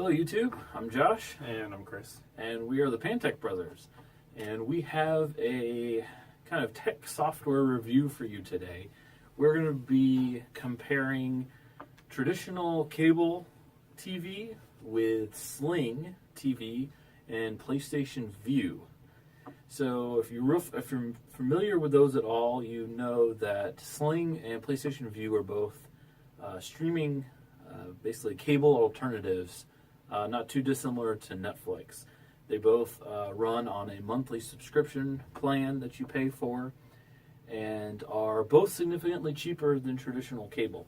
Hello YouTube, I'm Josh, And I'm Chris. and we are the Pantek brothers, and we have a kind of tech software review for you today. We're going to be comparing traditional cable TV with Sling TV and PlayStation Vue. So if you're familiar with those at all, you know that Sling and PlayStation Vue are both streaming, basically cable alternatives, not too dissimilar to Netflix. They both run on a monthly subscription plan that you pay for, and are both significantly cheaper than traditional cable.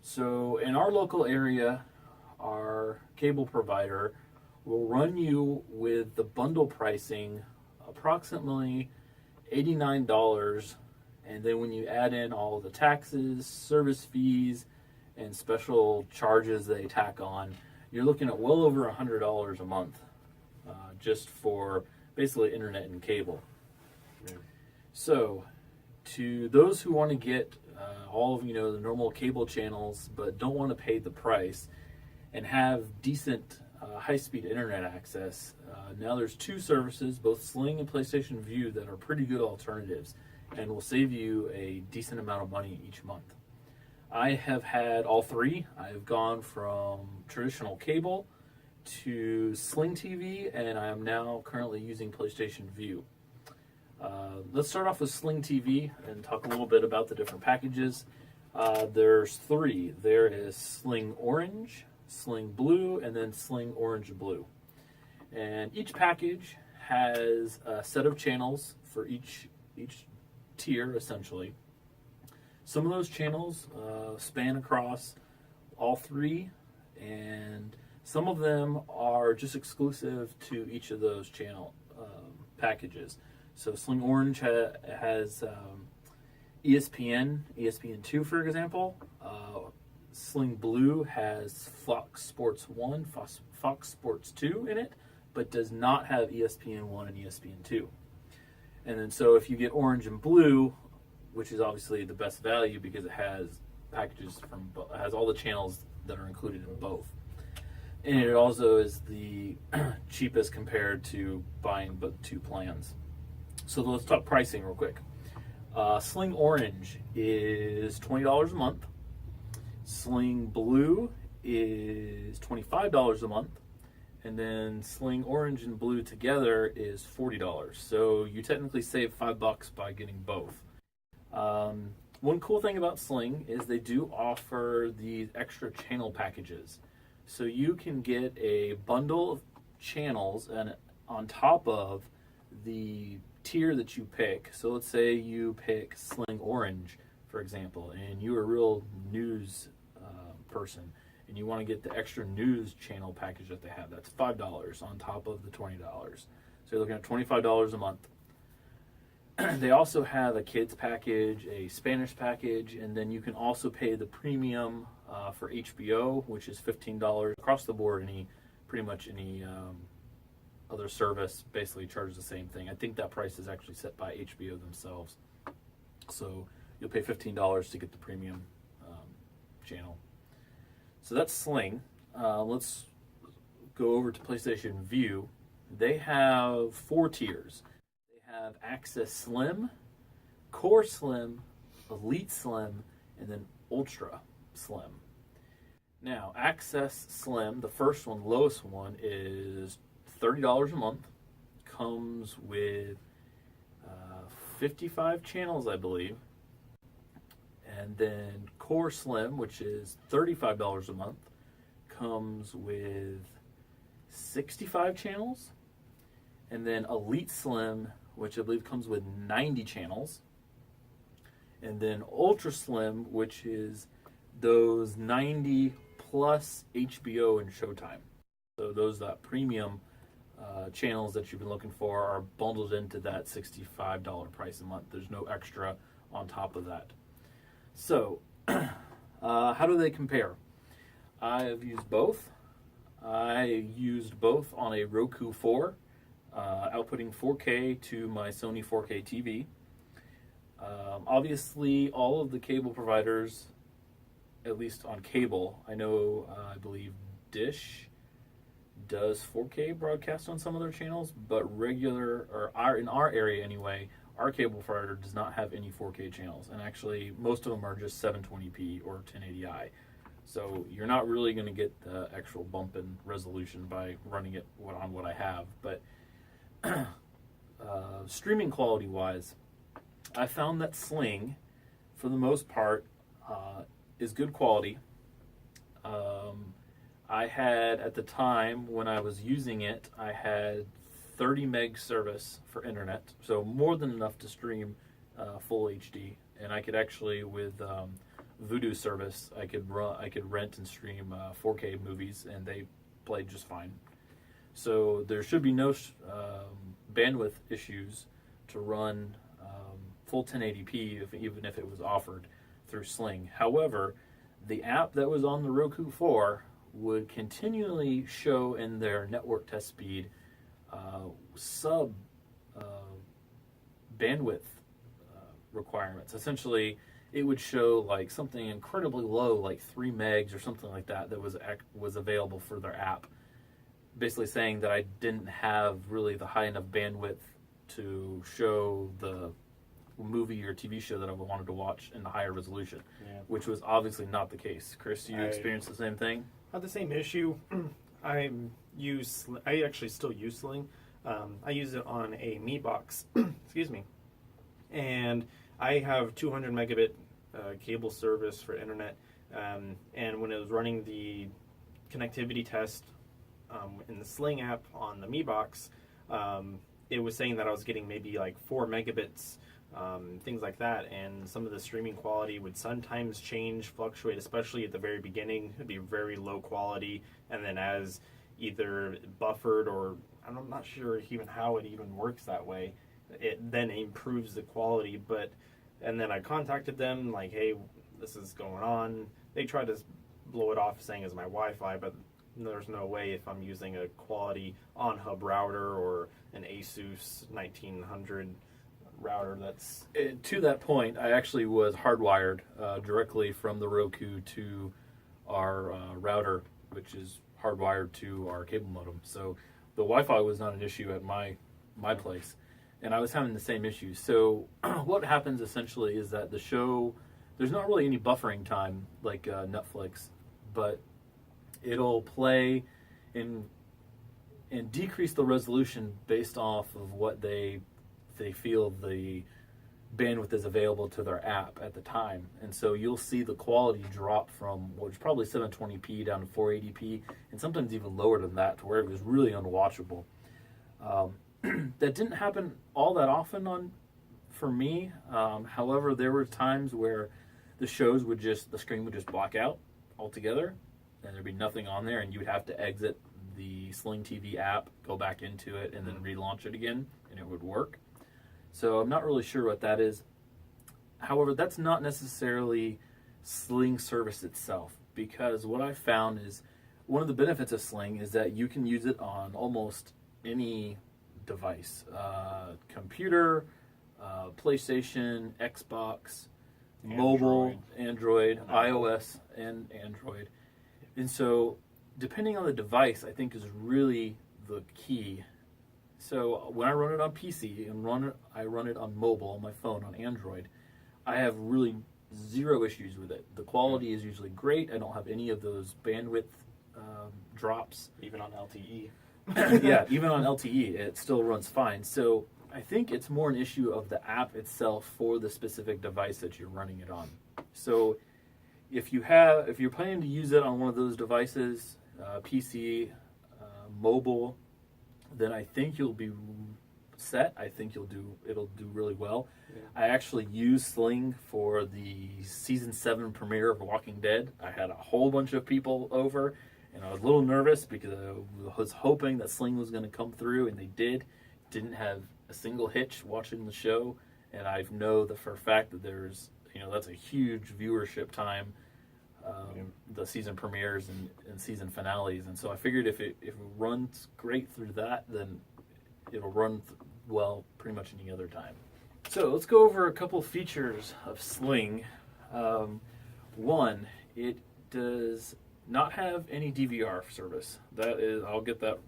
So in our local area, our cable provider will run you with the bundle pricing approximately $89, and then when you add in all of the taxes, service fees, and special charges they tack on, you're looking at well over $100 a month just for basically internet and cable. Yeah. So to those who want to get all of the normal cable channels but don't want to pay the price and have decent high-speed internet access, now there's two services, both Sling and PlayStation Vue, that are pretty good alternatives and will save you a decent amount of money each month. I have had all three. I've gone from traditional cable to Sling TV, and I am now currently using PlayStation Vue. Let's start off with Sling TV and talk a little bit about the different packages. There's three. There is Sling Orange, Sling Blue, and then Sling Orange Blue. And each package has a set of channels for each tier, essentially. Some of those channels span across all three, and some of them are just exclusive to each of those channel packages. So Sling Orange has ESPN2, for example. Sling Blue has Fox Sports 1, Fox Sports 2 in it, but does not have ESPN1 and ESPN2. And then so if you get Orange and Blue, which is obviously the best value because it has packages has all the channels that are included in both. And it also is the cheapest compared to buying but two plans. So let's talk pricing real quick. Sling Orange is $20 a month. Sling Blue is $25 a month. And then Sling Orange and Blue together is $40. So you technically save $5 by getting both. One cool thing about Sling is they do offer these extra channel packages. So you can get a bundle of channels and on top of the tier that you pick. So let's say you pick Sling Orange, for example, and you're a real news person and you want to get the extra news channel package that they have. That's $5 on top of the $20. So you're looking at $25 a month. They also have a kids package, a Spanish package, and then you can also pay the premium for HBO, which is $15 across the board. Pretty much any other service basically charges the same thing. I think that price is actually set by HBO themselves. So you'll pay $15 to get the premium channel. So that's Sling. Let's go over to PlayStation Vue. They have 4 tiers. Have Access Slim, Core Slim, Elite Slim, and then Ultra Slim. Now, Access Slim, the first one, lowest one, is $30 a month. Comes with 55 channels, I believe. And then Core Slim, which is $35 a month, comes with 65 channels. And then Elite Slim, which I believe comes with 90 channels. And then Ultra Slim, which is those 90 plus HBO and Showtime. So those that premium channels that you've been looking for are bundled into that $65 price a month. There's no extra on top of that. So how do they compare? I have used both. I used both on a Roku 4. Outputting 4K to my Sony 4K TV. Obviously, all of the cable providers, at least on cable, I know, I believe Dish does 4K broadcast on some of their channels, but in our area anyway, our cable provider does not have any 4K channels, and actually most of them are just 720p or 1080i. So you're not really going to get the actual bump in resolution by running it on what I have. But streaming quality wise, I found that Sling, for the most part, is good quality. I had, at the time when I was using it, I had 30 meg service for internet, so more than enough to stream full HD. And I could actually, with Vudu service, I could rent and stream 4K movies, and they played just fine. So there should be no bandwidth issues to run full 1080p, even if it was offered through Sling. However, the app that was on the Roku 4 would continually show in their network test speed sub bandwidth requirements. Essentially, it would show like something incredibly low, like 3 megs or something like that, that was available for their app. Basically saying that I didn't have really the high enough bandwidth to show the movie or TV show that I wanted to watch in the higher resolution, which was obviously not the case. Chris, you experienced the same thing? I had the same issue. I actually still use Sling. I use it on a Mi box, excuse me, and I have 200 megabit cable service for internet, and when it was running the connectivity test in the Sling app on the Mi box, it was saying that I was getting maybe like 4 megabits, things like that, and some of the streaming quality would sometimes change, fluctuate, especially at the very beginning. It'd be very low quality, and then as either buffered or I'm not sure even how it even works that way, it then improves the quality. And then I contacted them like, hey, this is going on. They tried to blow it off saying it's my Wi-Fi, but there's no way if I'm using a quality on-hub router or an Asus 1900 router. That's to that point. I actually was hardwired directly from the Roku to our router, which is hardwired to our cable modem. So the Wi-Fi was not an issue at my place, and I was having the same issue. So what happens essentially is that the show, there's not really any buffering time like Netflix, but it'll play and decrease the resolution based off of what they feel the bandwidth is available to their app at the time. And so you'll see the quality drop from what was probably 720p down to 480p, and sometimes even lower than that, to where it was really unwatchable. That didn't happen all that often for me. However, there were times where the screen would just block out altogether, and there'd be nothing on there, and you would have to exit the Sling TV app, go back into it, and then relaunch it again, and it would work. So I'm not really sure what that is. However, that's not necessarily Sling service itself, because what I found is one of the benefits of Sling is that you can use it on almost any device, computer, PlayStation, Xbox, mobile, Android, iOS, and Android. And so depending on the device, I think is really the key. So when I run it on PC and I run it on mobile, on my phone, on Android, I have really zero issues with it. The quality is usually great. I don't have any of those bandwidth drops. even on LTE. Yeah, even on LTE, it still runs fine. So I think it's more an issue of the app itself for the specific device that you're running it on. So if you're planning to use it on one of those devices, PC, mobile, then I think you'll be set. I think it'll do really well. Yeah. I actually used Sling for the season 7 premiere of Walking Dead. I had a whole bunch of people over, and I was a little nervous because I was hoping that Sling was going to come through, and they did. Didn't have a single hitch watching the show, and I know that for a fact that that's a huge viewership time, the season premieres and season finales. And so I figured if it runs great through that, then it'll run well pretty much any other time. So let's go over a couple features of Sling. One, it does not have any DVR service. That is, I'll get that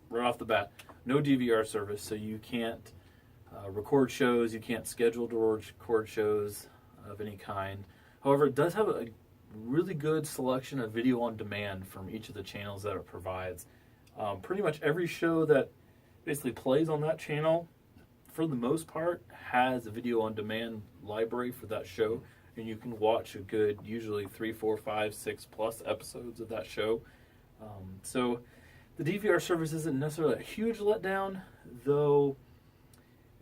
right off the bat. No DVR service, so you can't record shows, you can't schedule to record shows of any kind. However, it does have a really good selection of video on demand from each of the channels that it provides. Pretty much every show that basically plays on that channel, for the most part, has a video on demand library for that show, and you can watch a good, usually 3, 4, 5, 6 plus episodes of that show. So the DVR service isn't necessarily a huge letdown, though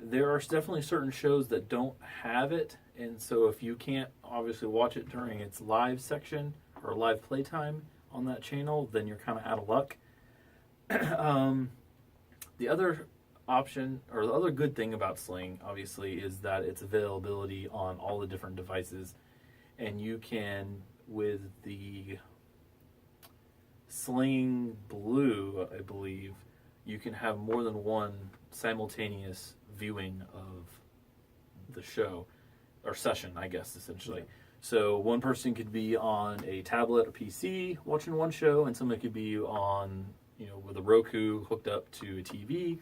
there are definitely certain shows that don't have it, and so if you can't obviously watch it during its live section or live playtime on that channel, then you're kind of out of luck. The other option, or the other good thing about Sling, obviously, is that its availability on all the different devices, and you can, with the Sling Blue, I believe, you can have more than one simultaneous viewing of the show, or session, I guess, essentially. So one person could be on a tablet or PC watching one show, and somebody could be on, with a Roku hooked up to a TV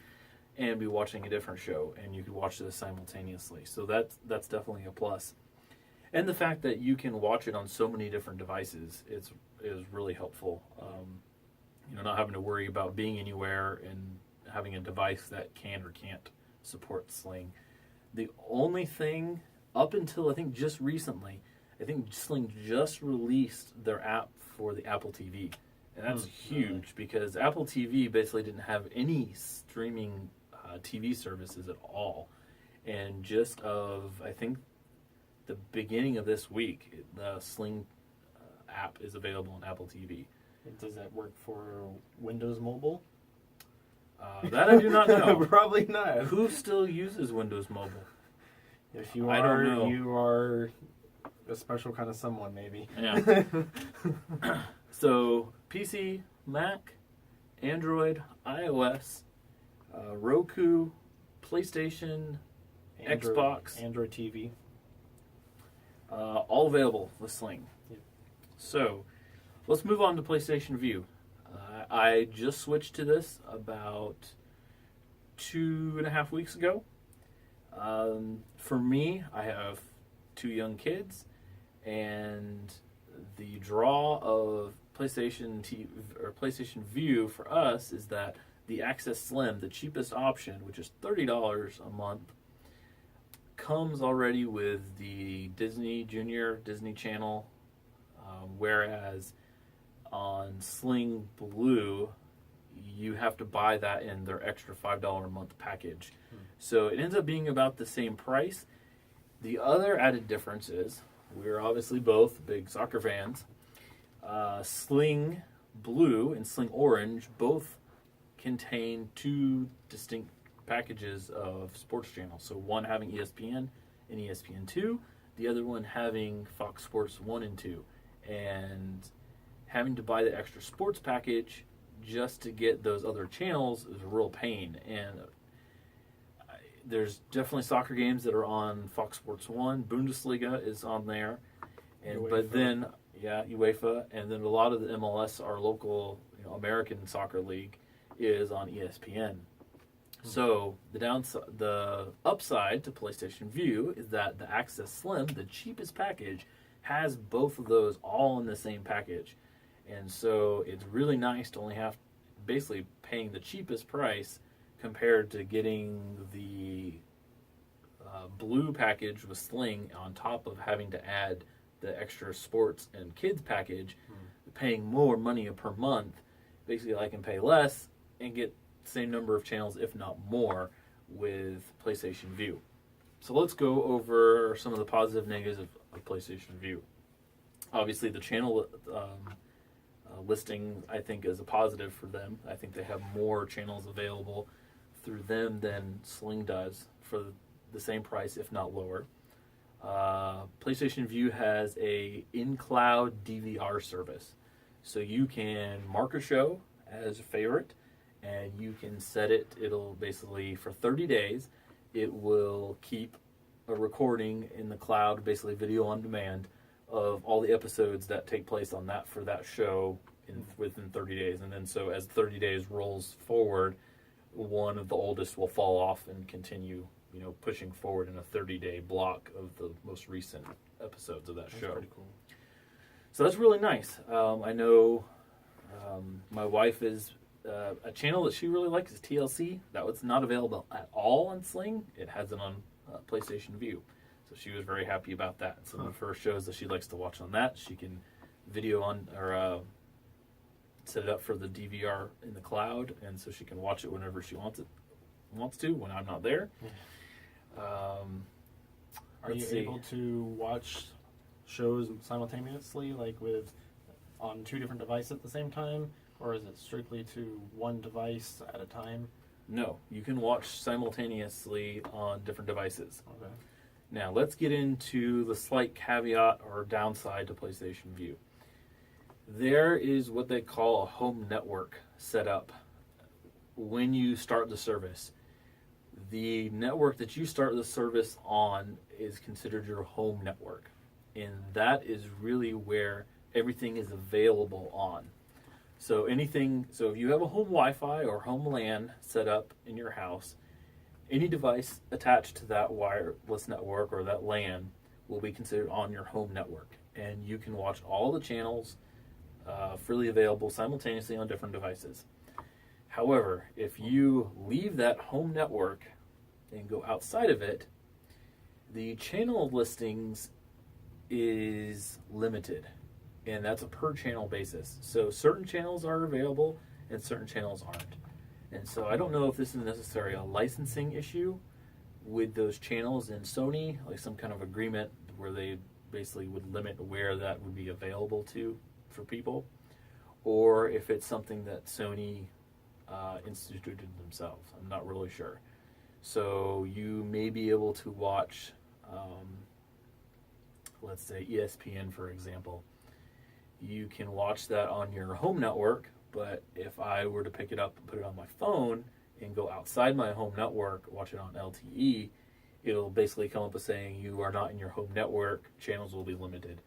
and be watching a different show, and you could watch this simultaneously. So that's definitely a plus. And the fact that you can watch it on so many different devices is really helpful. Not having to worry about being anywhere and having a device that can or can't support Sling. The only thing, up until I think just recently, I think Sling just released their app for the Apple TV. And that's huge because Apple TV basically didn't have any streaming TV services at all. And just I think, the beginning of this week, the Sling app is available on Apple TV. Does that work for Windows Mobile? That I do not know. Probably not. Who still uses Windows Mobile? If you I don't know. you are a special kind of someone, maybe. Yeah. So, PC, Mac, Android, iOS, Roku, PlayStation, Xbox, Android TV. all available with Sling. Yep. So, let's move on to PlayStation Vue. I just switched to this about 2.5 weeks ago. For me, I have 2 young kids, and the draw of PlayStation Vue for us is that the Access Slim, the cheapest option, which is $30 a month, comes already with the Junior Disney Channel, whereas on Sling Blue, you have to buy that in their extra $5 a month package. So it ends up being about the same price. The other added difference is, we're obviously both big soccer fans. Sling Blue and Sling Orange both contain 2 distinct packages of sports channels. So one having ESPN and ESPN2, the other one having Fox Sports 1 and 2. And having to buy the extra sports package just to get those other channels is a real pain. And there's definitely soccer games that are on Fox Sports 1. Bundesliga is on there. But then, UEFA, and then a lot of the MLS, our local American soccer league, is on ESPN. So the upside to PlayStation Vue is that the Access Slim, the cheapest package, has both of those all in the same package. And so it's really nice to only have basically paying the cheapest price compared to getting the blue package with Sling on top of having to add the extra sports and kids package, paying more money per month. Basically, I can pay less and get the same number of channels, if not more, with PlayStation Vue. So let's go over some of the positive negatives of PlayStation Vue. Obviously, the channel listing, I think, is a positive for them. I think they have more channels available through them than Sling does for the same price, if not lower. PlayStation Vue has a in-cloud DVR service. So you can mark a show as a favorite, and you can set it. It'll basically, for 30 days, it will keep a recording in the cloud, basically video on demand, of all the episodes that take place on that for that show within 30 days. And then so as 30 days rolls forward, one of the oldest will fall off and continue, pushing forward in a 30-day block of the most recent episodes of that show. Pretty cool. So that's really nice. I know my wife is a channel that she really likes is TLC. That was not available at all on Sling. It has it on PlayStation Vue. So she was very happy about that. Some of her shows that she likes to watch on that, she can video on or set it up for the DVR in the cloud, and so she can watch it whenever she wants to when I'm not there. Are you able to watch shows simultaneously, like on two different devices at the same time, or is it strictly to one device at a time? No, you can watch simultaneously on different devices. Okay. Now let's get into the slight caveat or downside to PlayStation Vue. There is what they call a home network set up when you start the service. The network that you start the service on is considered your home network, and that is really where everything is available on. So if you have a home Wi-Fi or home LAN set up in your house, any device attached to that wireless network or that LAN will be considered on your home network, and you can watch all the channels freely available simultaneously on different devices. However, if you leave that home network and go outside of it, the channel listings is limited, and that's a per channel basis. So certain channels are available and certain channels aren't. And so I don't know if this is necessarily a licensing issue with those channels in Sony, like some kind of agreement where they basically would limit where that would be available to for people, or if it's something that Sony instituted themselves. I'm not really sure. So you may be able to watch, let's say ESPN, for example. You can watch that on your home network, but if I were to pick it up and put it on my phone and go outside my home network, watch it on LTE, it'll basically come up with saying you are not in your home network, channels will be limited.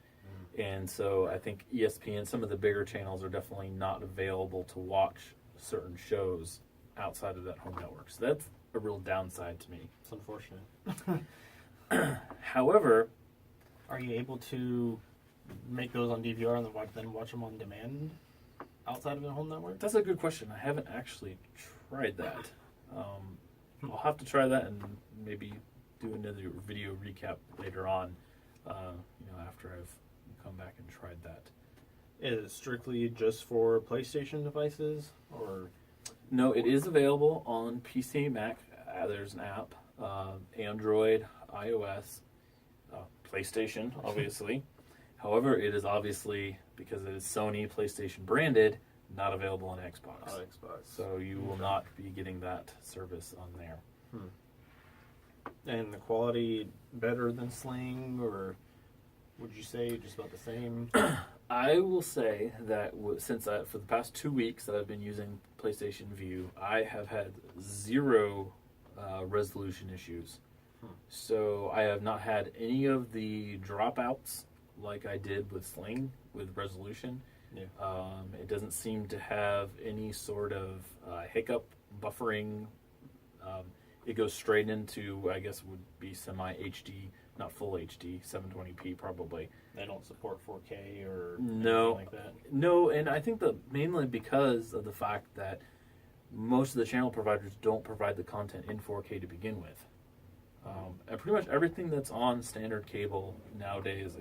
And so I think ESPN, some of the bigger channels are definitely not available to watch certain shows outside of that home network. So that's a real downside to me. It's unfortunate. However, are you able to make those on DVR and then watch them on demand outside of the home network? that's a good question. I haven't actually tried that. I'll have to try that and maybe do another video recap later on, after I've come back and tried that. Is it strictly just for PlayStation devices, or? No, it is available on PC, Mac. There's an app, Android, iOS, PlayStation, obviously. However, it is obviously, because it is Sony PlayStation branded, not available on Xbox. On Xbox. So you will not be getting that service on there. And the quality better than Sling, or would you say just about the same? I will say that since for the past 2 weeks that I've been using PlayStation Vue, I have had zero resolution issues. So I have not had any of the dropouts like I did with Sling with resolution. Yeah. It doesn't seem to have any sort of hiccup, buffering. It goes straight into, I guess, would be semi HD, not full HD, 720p probably. They don't support 4K or No. anything like that? No, and I think that mainly because of the fact that most of the channel providers don't provide the content in 4K to begin with. And pretty much everything that's on standard cable nowadays,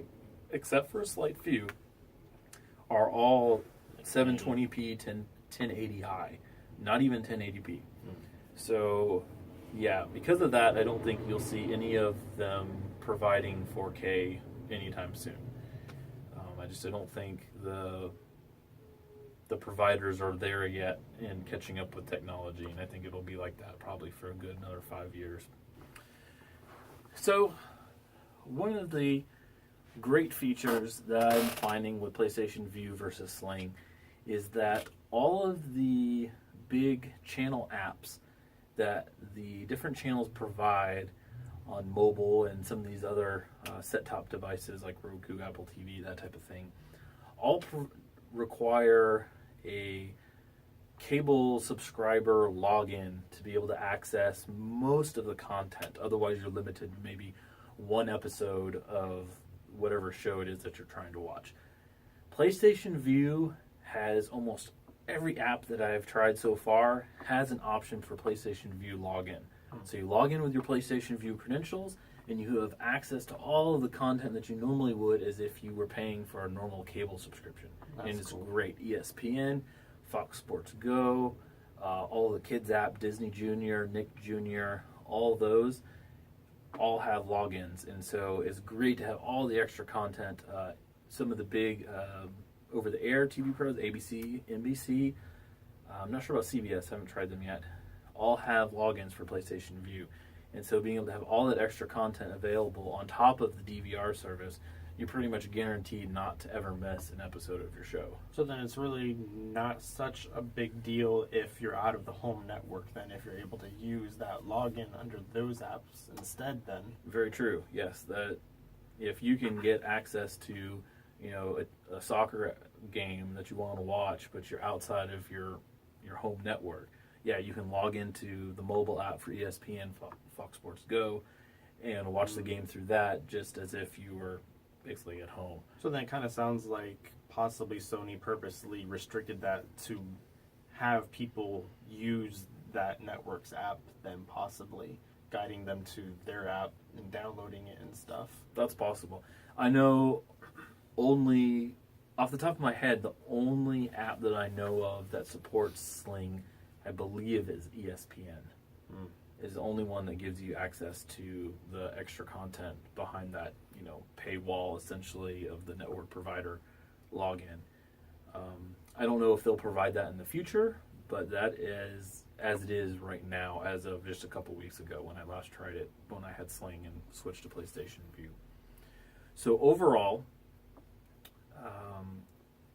except for a slight few, are all 720p, 1080 high, not even 1080p. So, yeah, because of that, I don't think you'll see any of them providing 4K anytime soon. I don't think the providers are there yet in catching up with technology, and I think it'll be like that probably for a good another 5 years. So, one of the great features that I'm finding with PlayStation Vue versus Sling is that all of the big channel apps that the different channels provide on mobile and some of these other set-top devices like Roku, Apple TV, that type of thing, all require a cable subscriber login to be able to access most of the content. Otherwise, you're limited to maybe one episode of whatever show it is that you're trying to watch. PlayStation Vue has almost every app that I've tried so far has an option for PlayStation Vue login. So you log in with your PlayStation Vue credentials, and you have access to all of the content that you normally would as if you were paying for a normal cable subscription. That's and it's cool. great. ESPN, Fox Sports Go, all the kids app, Disney Junior, Nick Jr., all those all have logins. And so it's great to have all the extra content. Some of the big over-the-air TV pros, ABC, NBC, I'm not sure about CBS, I haven't tried them yet, all have logins for PlayStation Vue. And so being able to have all that extra content available on top of the DVR service, you're pretty much guaranteed not to ever miss an episode of your show. So then it's really not such a big deal if you're out of the home network then, if you're able to use that login under those apps instead then. Very true, yes. That if you can get access to, you know, a soccer game that you want to watch, but you're outside of your home network, yeah, you can log into the mobile app for ESPN, Fox Sports Go, and watch the game through that just as if you were basically at home. So then it kind of sounds like possibly Sony purposely restricted that to have people use that network's app, then possibly guiding them to their app and downloading it and stuff. That's possible. I know only, off the top of my head, the only app that I know of that supports Sling, I believe, is ESPN. Is the only one that gives you access to the extra content behind that, you know, paywall essentially of the network provider login. I don't know if they'll provide that in the future, but that is as it is right now, as of just a couple weeks ago when I last tried it, when I had Sling and switched to PlayStation Vue. So overall,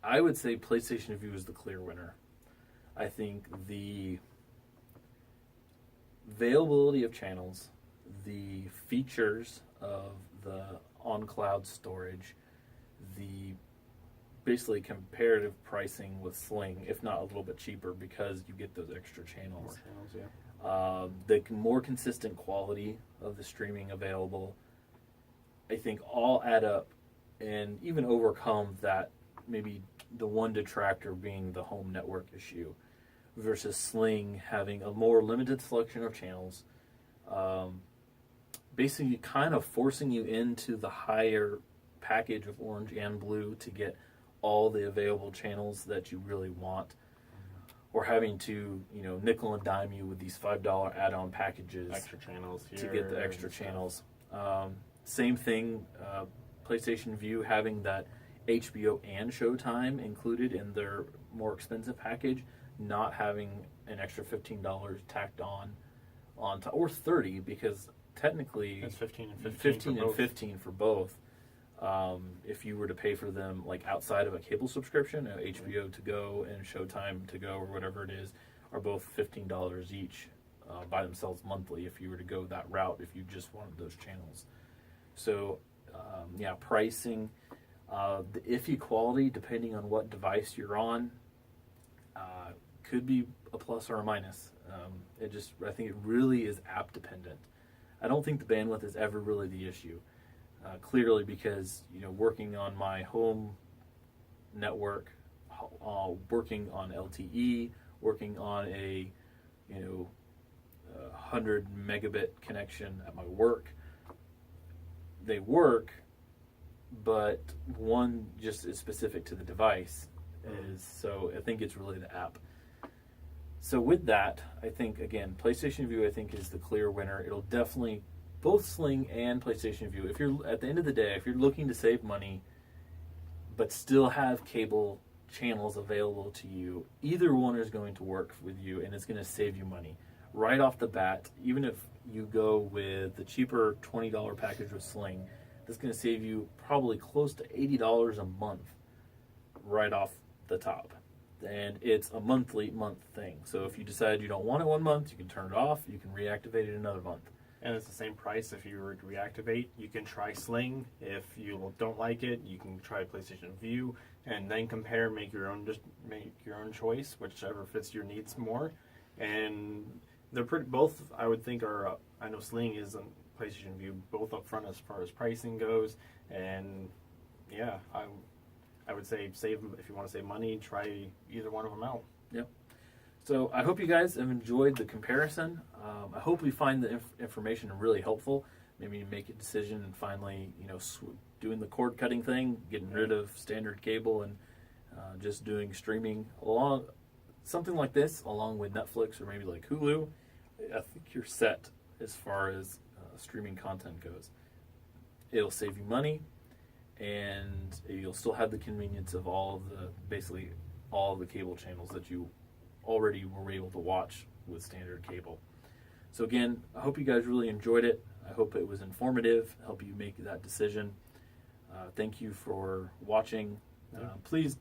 I would say PlayStation Vue is the clear winner. I think the availability of channels, the features of the on-cloud storage, the basically comparative pricing with Sling, if not a little bit cheaper because you get those extra channels. More channels, yeah. The more consistent quality of the streaming available, I think all add up and even overcome that maybe the one detractor being the home network issue versus Sling having a more limited selection of channels, basically kind of forcing you into the higher package of orange and blue to get all the available channels that you really want, or having to, you know, nickel and dime you with these $5 add-on packages, Extra channels here. to get the extra channels. Same thing, PlayStation Vue having that HBO and Showtime included in their more expensive package, not having an extra $15 tacked on or $30, because technically It's 15 and 15, 15 for and both. 15 for both. If you were to pay for them like outside of a cable subscription, HBO to go and Showtime to go or whatever it is, are both $15 each by themselves monthly if you were to go that route, if you just wanted those channels. So yeah, pricing, the iffy quality depending on what device you're on could be a plus or a minus. I think it really is app dependent. I don't think the bandwidth is ever really the issue. Clearly, because, you know, working on my home network, working on LTE, working on a 100 megabit connection at my work, they work, but one just is specific to the device. So I think it's really the app. So with that, I think, again, PlayStation Vue, I think, is the clear winner. It'll definitely, both Sling and PlayStation Vue, if you're, at the end of the day, if you're looking to save money, but still have cable channels available to you, either one is going to work with you, and it's going to save you money. Right off the bat, even if you go with the cheaper $20 package with Sling, that's going to save you probably close to $80 a month right off the top. And it's a month thing. So if you decide you don't want it one month, you can turn it off, you can reactivate it another month. and it's the same price if you were to reactivate. You can try Sling. If you don't like it, you can try PlayStation Vue, and then compare, make your own choice, whichever fits your needs more. And they're both, I would think, are. I know Sling is on PlayStation Vue, both up front as far as pricing goes, and yeah, I would say if you want to save money, try either one of them out. Yep. So I hope you guys have enjoyed the comparison. I hope you find the information really helpful. Maybe you make a decision and finally, doing the cord cutting thing, getting rid of standard cable and just doing streaming along something like this, along with Netflix or maybe like Hulu. I think you're set as far as streaming content goes. It'll save you money, and you'll still have the convenience of basically all of the cable channels that you already were able to watch with standard cable. So again, I hope you guys really enjoyed it. I hope it was informative, help you make that decision. Thank you for watching. Please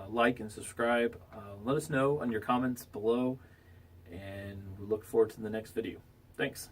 like and subscribe. Let us know on your comments below, and we look forward to the next video. Thanks.